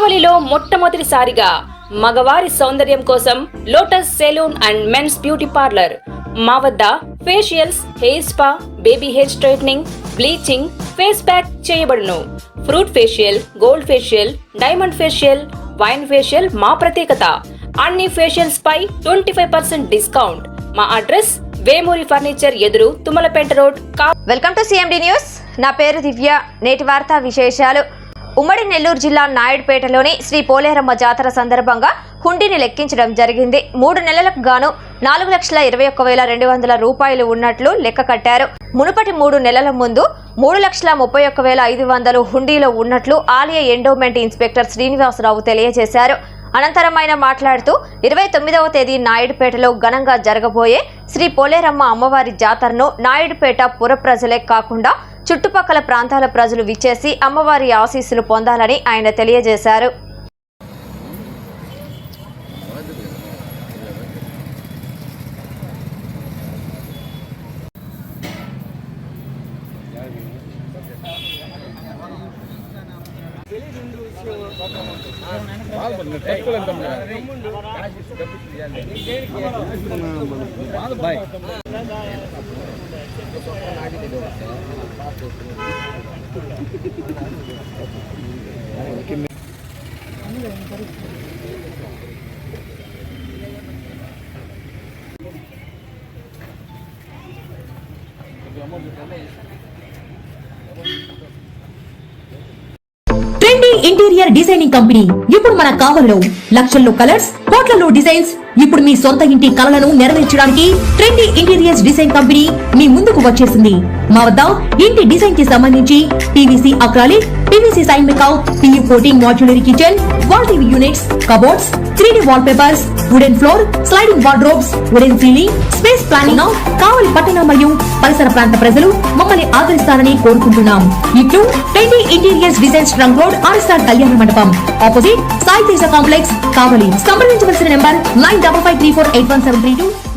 కావలిలో మొట్టమొదటిసారిగా మగవారి సౌందర్యం కోసం lotus saloon and men's beauty parlour. మా వద్ద facials, hair spa, baby hair straightening, bleaching, face pack చేయబడును. Fruit facial, gold facial, diamond facial, wine facial మా ప్రత్యేకత. అన్ని ఫేషియల్స్ పై 25% డిస్కౌంట్. మా అడ్రస్ వేమూరి ఫర్నిచర్ ఎదురు, Tummalapeta road. Welcome to CMD news. నా పేరు దివ్య. నేటి వార్తా విశేషాలు. ఉమ్మడి నెల్లూరు జిల్లా నాయుడుపేటలోని శ్రీ పోలేరమ్మ జాతర సందర్భంగా హుండీని లెక్కించడం జరిగింది. 3 నెలలకు గాను 4,21,200 రూపాయలు ఉన్నట్లు లెక్క కట్టారు. మునుపటి 3 నెలల ముందు 3,31,500 హుండీలో ఉన్నట్లు ఆలయ ఎండోమెంట్ ఇన్స్పెక్టర్ శ్రీనివాసరావు తెలియజేశారు. అనంతరం ఆయన మాట్లాడుతూ 29వ తేదీ నాయుడుపేటలో ఘనంగా జరగబోయే శ్రీ పోలేరమ్మ అమ్మవారి జాతరను నాయుడుపేట పుర ప్రజలే కాకుండా చుట్టుపక్కల ప్రాంతాల ప్రజలు విచ్చేసి అమ్మవారి ఆశీస్సులు పొందాలని ఆయన తెలియజేశారు. ట్రెండీ ఇంటీరియర్ డిజైనింగ్ కంపెనీ ఇప్పుడు మన కావలిలో లక్షల్లో కలర్స్, కోట్లలో డిజైన్స్. ఇప్పుడు మీ సొంత ఇంటి కలలను నెరవేర్చడానికి ట్రెండీ ఇంటీరియర్స్ డిజైన్ కంపెనీ మీ ముందుకు వచ్చేసింది. మా వద్ద ఇంటి డిజైన్ కి సంబంధించి పీవీసీ అక్రాలిక్, పీవీసీ సైన్ మేకౌట్, PU coating, modular kitchen, wall TV units, cupboards, 3D wall papers, wooden floor, sliding wardrobes, wooden ceiling, space planning. Kavali పట్టణ మరియు పరిసర ప్రాంత ప్రజలు మమ్మల్ని ఆదరిస్తారని కోరుకుంటున్నాం. ఇట్లు trendy interiors designs, trunk road, RSR Kalyana Mandapam, opposite Sai Teja complex, Kavali. సంప్రదించవలసిన నెంబర్ 9553481732.